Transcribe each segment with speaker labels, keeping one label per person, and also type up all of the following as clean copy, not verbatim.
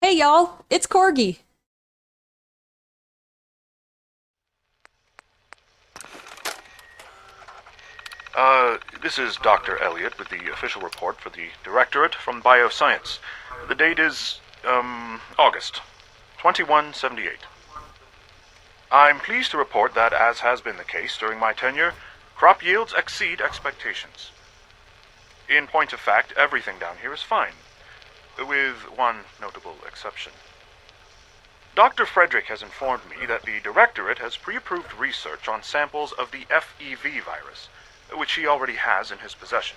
Speaker 1: Hey y'all, it's Corgi.
Speaker 2: This is Dr. Elliot with the official report for the Directorate from Bioscience. The date is, August 2178. I'm pleased to report that, as has been the case during my tenure, crop yields exceed expectations. In point of fact, everything down here is fine, with one notable exception. Dr. Frederick has informed me that the Directorate has pre-approved research on samples of the FEV virus, which he already has in his possession.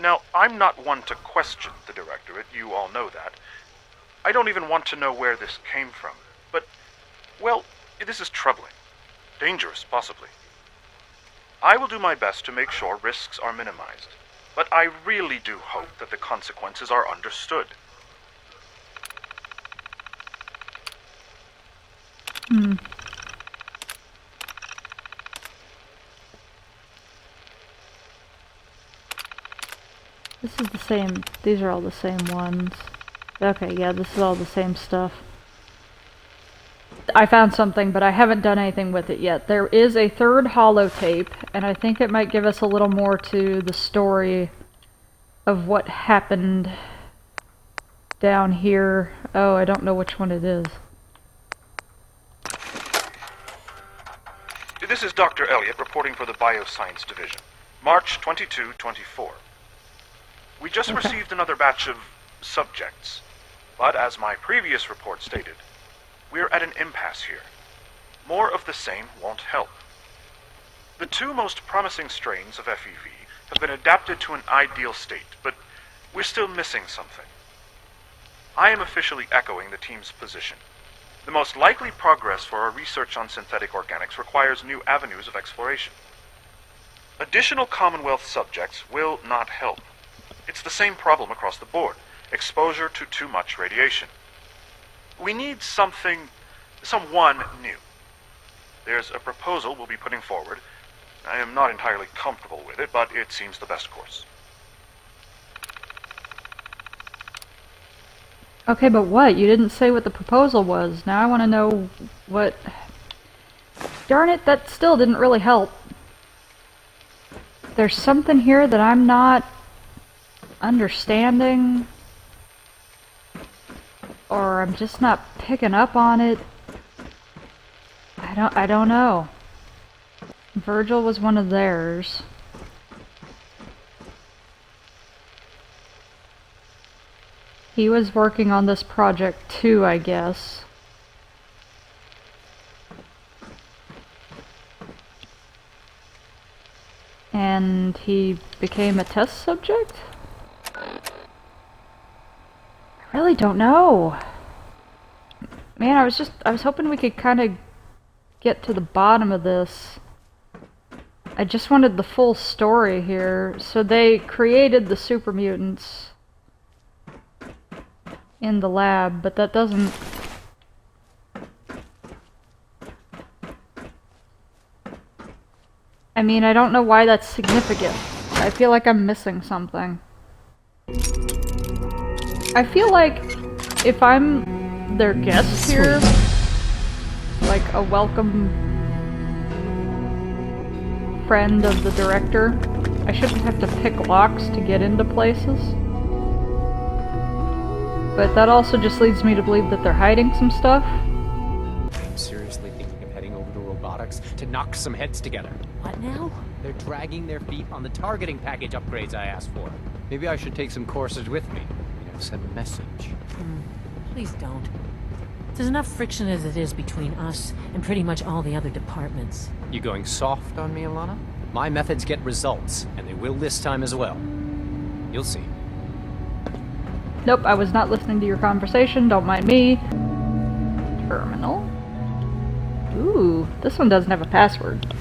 Speaker 2: Now, I'm not one to question the Directorate, you all know that. I don't even want to know where this came from, but, well, this is troubling. Dangerous, possibly. I will do my best to make sure risks are minimized, but I really do hope that the consequences are understood.
Speaker 3: This is the same. These are all the same ones. Okay, yeah, this is all the same stuff. I found something, but I haven't done anything with it yet. There is a third holotape, and I think it might give us a little more to the story of what happened down here. Oh, I don't know which one it is.
Speaker 2: This is Dr. Elliot reporting for the Bioscience Division, March 22-24. We just received another batch of subjects, but as my previous report stated, we're at an impasse here. More of the same won't help. The two most promising strains of FEV have been adapted to an ideal state, but we're still missing something. I am officially echoing the team's position. The most likely progress for our research on synthetic organics requires new avenues of exploration. Additional Commonwealth subjects will not help. It's the same problem across the board, exposure to too much radiation. We need someone new. There's a proposal we'll be putting forward. I am not entirely comfortable with it, but it seems the best course.
Speaker 3: Okay, but what? You didn't say what the proposal was. Now I want to know what... Darn it, that still didn't really help. There's something here that I'm not understanding, or I'm just not picking up on it. I don't know. Virgil was one of theirs. He was working on this project too, I guess. And he became a test subject? I really don't know. Man, I was hoping we could kind of get to the bottom of this. I just wanted the full story here. So they created the super mutants in the lab, but that doesn't... I mean, I don't know why that's significant. I feel like I'm missing something. I feel like if I'm their guest here, like a welcome friend of the director, I shouldn't have to pick locks to get into places. But that also just leads me to believe that they're hiding some stuff.
Speaker 4: I'm seriously thinking of heading over to robotics to knock some heads together.
Speaker 5: What now?
Speaker 4: They're dragging their feet on the targeting package upgrades I asked for. Maybe I should take some courses with me. Send a message.
Speaker 5: Please don't. There's enough friction as it is between us and pretty much all the other departments.
Speaker 4: You going soft on me, Alana? My methods get results, and they will this time as well. You'll see.
Speaker 3: Nope, I was not listening to your conversation, don't mind me. Terminal. Ooh, this one doesn't have a password.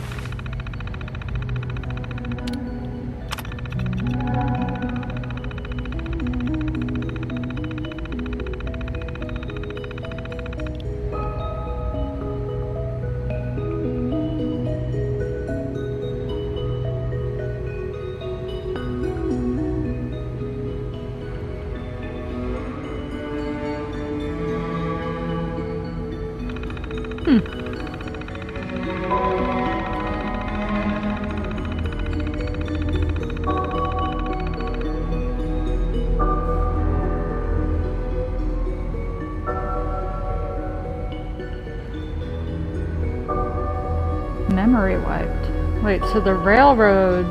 Speaker 3: Wait, so the railroad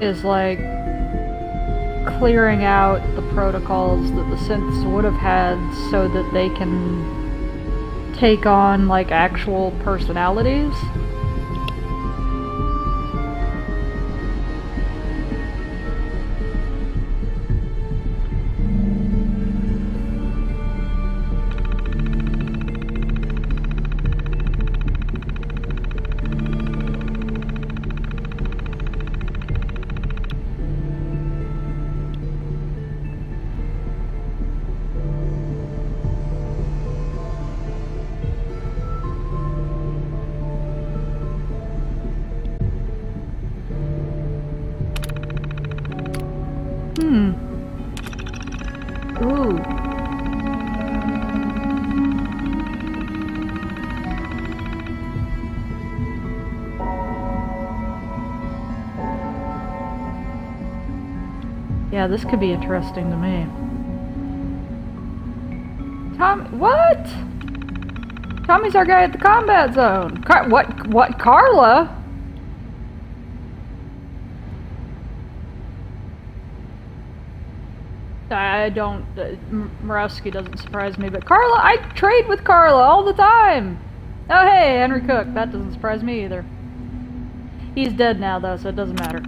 Speaker 3: is like clearing out the protocols that the synths would have had so that they can take on like actual personalities? Ooh. Yeah, this could be interesting to me. What? Tommy's our guy at the combat zone. What, Carla? I don't, Murawski doesn't surprise me, but Carla, I trade with Carla all the time! Oh hey, Henry Cook, that doesn't surprise me either. He's dead now though, so it doesn't matter.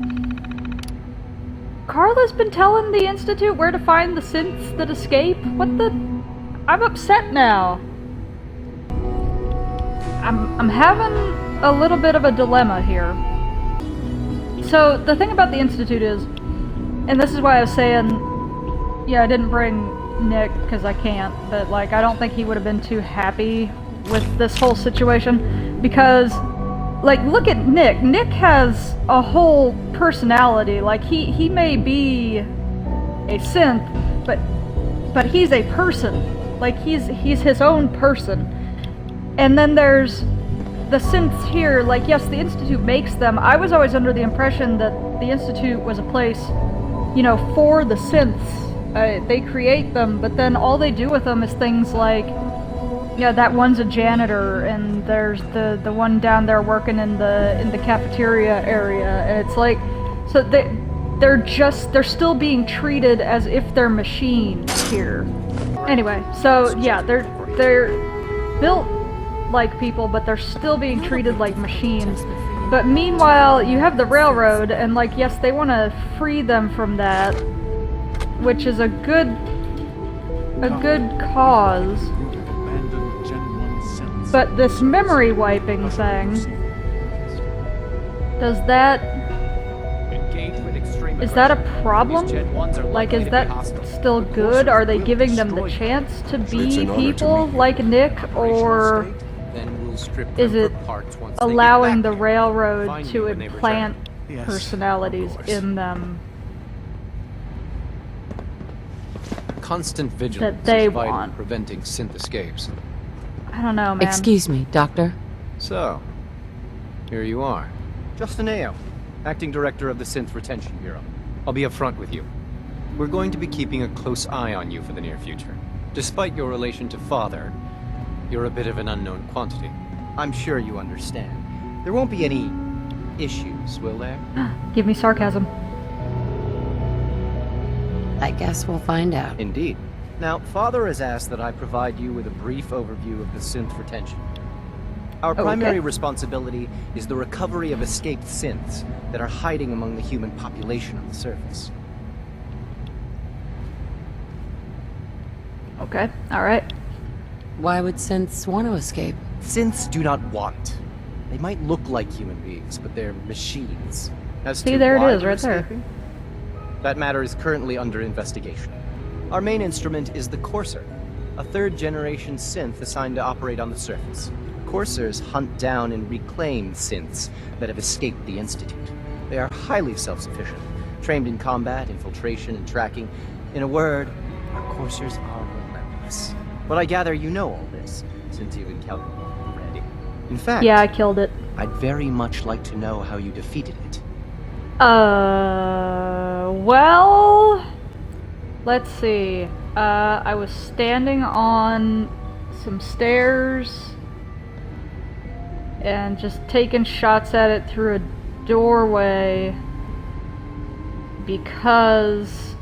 Speaker 3: Carla's been telling the Institute where to find the synths that escape? What the? I'm upset now. I'm having a little bit of a dilemma here. So, the thing about the Institute is, and this is why I was saying, yeah, I didn't bring Nick because I can't, but like I don't think he would have been too happy with this whole situation because like look at Nick. Nick has a whole personality. Like he may be a synth, but he's a person. Like he's his own person. And then there's the synths here, like yes, the Institute makes them. I was always under the impression that the Institute was a place, you know, for the synths. They create them, but then all they do with them is things like, yeah, that one's a janitor, and there's the one down there working in the cafeteria area, and it's like, so they're still being treated as if they're machines here. Anyway, so yeah, they're built like people, but they're still being treated like machines. But meanwhile, you have the railroad, and like, yes, they want to free them from that, which is a good cause. But this memory wiping thing, is that a problem? Like, is that still good? Are they giving them the chance to be people like Nick, or is it allowing the railroad to implant personalities in them
Speaker 4: Constant vigilance
Speaker 3: that they
Speaker 4: is vital
Speaker 3: want?
Speaker 4: in preventing synth escapes.
Speaker 3: I don't know, man.
Speaker 5: Excuse me, Doctor.
Speaker 4: So, here you are. Justin Ayo, Acting Director of the Synth Retention Bureau. I'll be upfront with you. We're going to be keeping a close eye on you for the near future. Despite your relation to Father, you're a bit of an unknown quantity.
Speaker 1: I'm sure you understand. There won't be any issues, will there?
Speaker 3: Give me sarcasm.
Speaker 6: I guess we'll find out.
Speaker 1: Indeed. Now, Father has asked that I provide you with a brief overview of the synth retention. Our primary responsibility is the recovery of escaped synths that are hiding among the human population on the surface.
Speaker 3: Okay, alright.
Speaker 6: Why would synths want to escape?
Speaker 1: Synths do not want. They might look like human beings, but they're machines. As
Speaker 3: See,
Speaker 1: to
Speaker 3: there it
Speaker 1: why
Speaker 3: is,
Speaker 1: they're
Speaker 3: right there.
Speaker 1: escaping, that matter is currently under investigation. Our main instrument is the Courser, a third-generation synth assigned to operate on the surface. Coursers hunt down and reclaim synths that have escaped the Institute. They are highly self-sufficient, trained in combat, infiltration, and tracking. In a word, our Coursers are relentless. But I gather you know all this, since you've encountered one already. In fact,
Speaker 3: Yeah, I killed it.
Speaker 1: I'd very much like to know how you defeated it.
Speaker 3: Well, let's see. I was standing on some stairs and just taking shots at it through a doorway because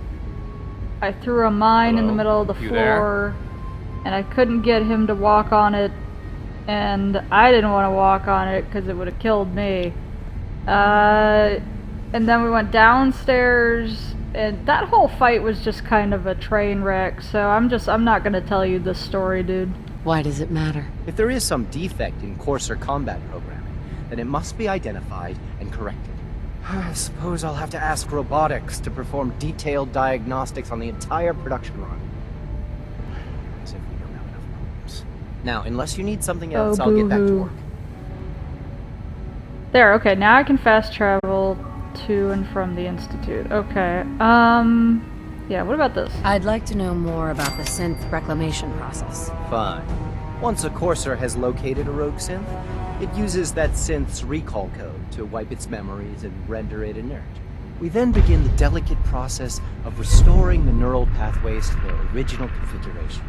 Speaker 3: I threw a mine in the middle of the floor and I couldn't get him to walk on it, and I didn't want to walk on it because it would have killed me. And then we went downstairs, and that whole fight was just kind of a train wreck, so I'm not gonna tell you this story, dude.
Speaker 6: Why does it matter?
Speaker 1: If there is some defect in Courser combat programming, then it must be identified and corrected. I suppose I'll have to ask robotics to perform detailed diagnostics on the entire production run. As if we don't have enough problems. Now, unless you need something else, I'll get back to
Speaker 3: boo-hoo.
Speaker 1: work.
Speaker 3: There, okay, now I can fast travel to and from the Institute. Okay, yeah, what about this?
Speaker 6: I'd like to know more about the synth reclamation process.
Speaker 1: Fine. Once a Courser has located a rogue synth, it uses that synth's recall code to wipe its memories and render it inert. We then begin the delicate process of restoring the neural pathways to their original configuration.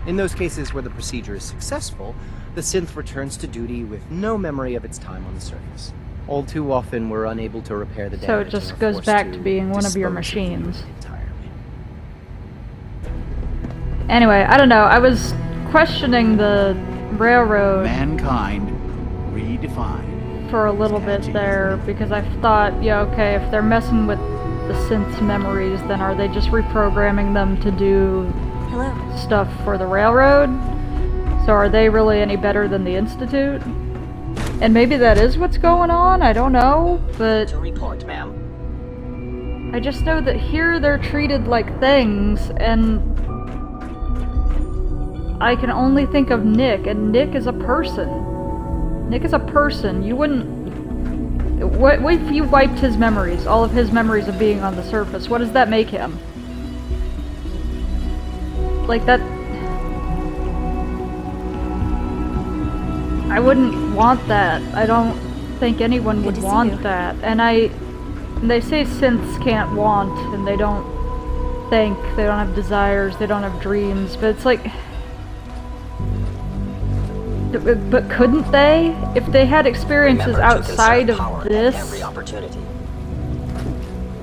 Speaker 1: In those cases where the procedure is successful, the synth returns to duty with no memory of its time on the surface. All too often, we're unable to repair the damage.
Speaker 3: So it just
Speaker 1: and are
Speaker 3: goes
Speaker 1: forced
Speaker 3: back to being one of your
Speaker 1: dispose the
Speaker 3: machines.
Speaker 1: unit entirely.
Speaker 3: Anyway, I don't know, I was questioning the railroad
Speaker 7: Mankind redefined.
Speaker 3: for a little bit there, because I thought, yeah, okay, if they're messing with the synth's memories, then are they just reprogramming them to do
Speaker 5: Hello.
Speaker 3: stuff for the railroad? So are they really any better than the Institute? And maybe that is what's going on, I don't know, but
Speaker 8: To report, ma'am.
Speaker 3: I just know that here they're treated like things, and I can only think of Nick, and Nick is a person. Nick is a person. You wouldn't... What if you wiped his memories, all of his memories of being on the surface? What does that make him? Like, that... I wouldn't want that. I don't think anyone would want that. And they say synths can't want, and they don't think, they don't have desires, they don't have dreams, but it's like... But couldn't they? If they had experiences
Speaker 8: Remember to
Speaker 3: outside
Speaker 8: conserve power
Speaker 3: of
Speaker 8: at
Speaker 3: this,
Speaker 8: every opportunity.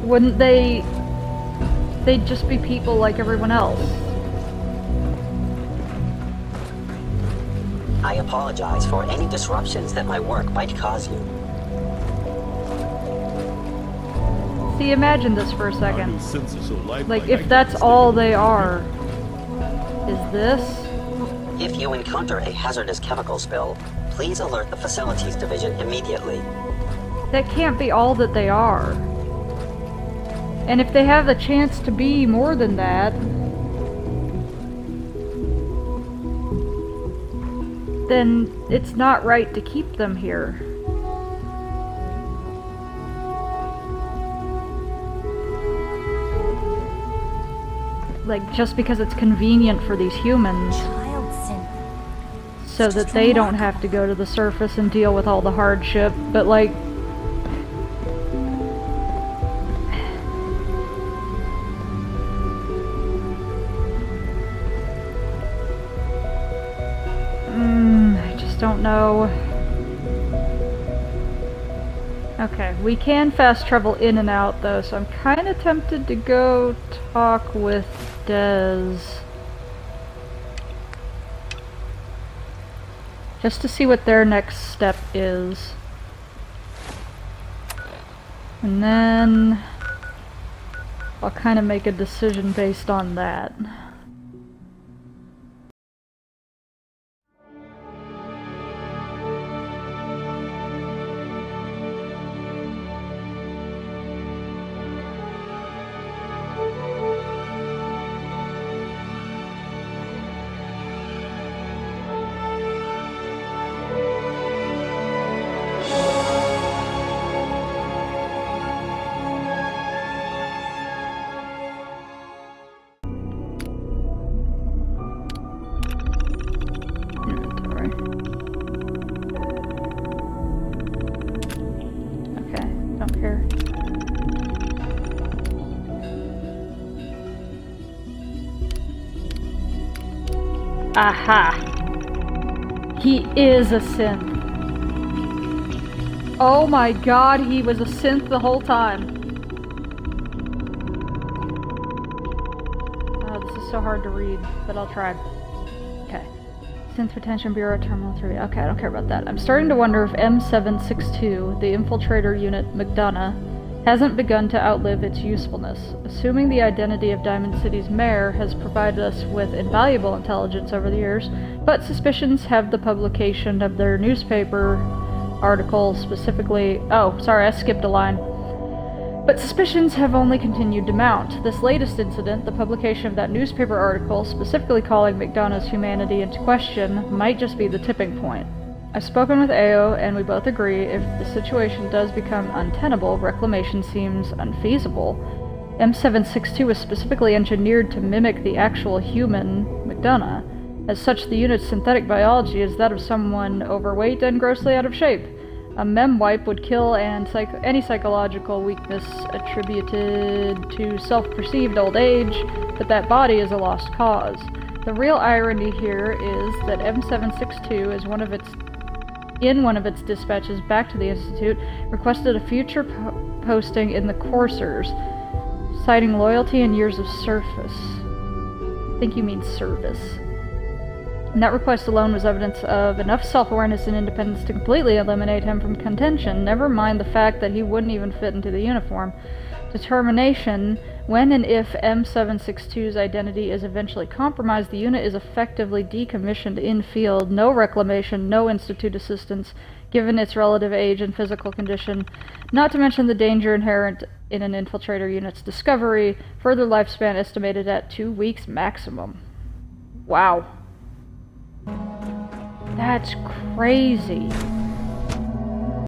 Speaker 3: wouldn't they... They'd just be people like everyone else.
Speaker 8: I apologize for any disruptions that my work might cause you.
Speaker 3: See, imagine this for a second.
Speaker 7: Synths are so
Speaker 3: Like, if that's all they are, is this?
Speaker 8: If you encounter a hazardous chemical spill, please alert the Facilities Division immediately.
Speaker 3: That can't be all that they are. And if they have the chance to be more than that, then it's not right to keep them here. Like, just because it's convenient for these humans, so that they don't have to go to the surface and deal with all the hardship, but like... I just don't know. Okay, we can fast travel in and out though, so I'm kinda tempted to go talk with Des. Just to see what their next step is. And then I'll kind of make a decision based on that. Aha! He is a synth. Oh my god, he was a synth the whole time. This is so hard to read, but I'll try. Okay. Synth Retention Bureau, Terminal 3. Okay, I don't care about that. I'm starting to wonder if M762, the infiltrator unit McDonough, hasn't begun to outlive its usefulness. Assuming the identity of Diamond City's mayor has provided us with invaluable intelligence over the years, but suspicions have the publication of their newspaper article specifically... Oh, sorry, I skipped a line. But suspicions have only continued to mount. This latest incident, the publication of that newspaper article specifically calling McDonough's humanity into question, might just be the tipping point. I've spoken with Ao, and we both agree if the situation does become untenable, reclamation seems unfeasible. M762 was specifically engineered to mimic the actual human McDonough. As such, the unit's synthetic biology is that of someone overweight and grossly out of shape. A mem wipe would kill any psychological weakness attributed to self-perceived old age, but that body is a lost cause. The real irony here is that M762 is in one of its dispatches back to the Institute, requested a future posting in the coursers, citing loyalty and years of service. I think you mean service. And that request alone was evidence of enough self-awareness and independence to completely eliminate him from contention, never mind the fact that he wouldn't even fit into the uniform. Determination, when and if M762's identity is eventually compromised, the unit is effectively decommissioned in field, no reclamation, no institute assistance, given its relative age and physical condition, not to mention the danger inherent in an infiltrator unit's discovery, further lifespan estimated at 2 weeks maximum. Wow. That's crazy.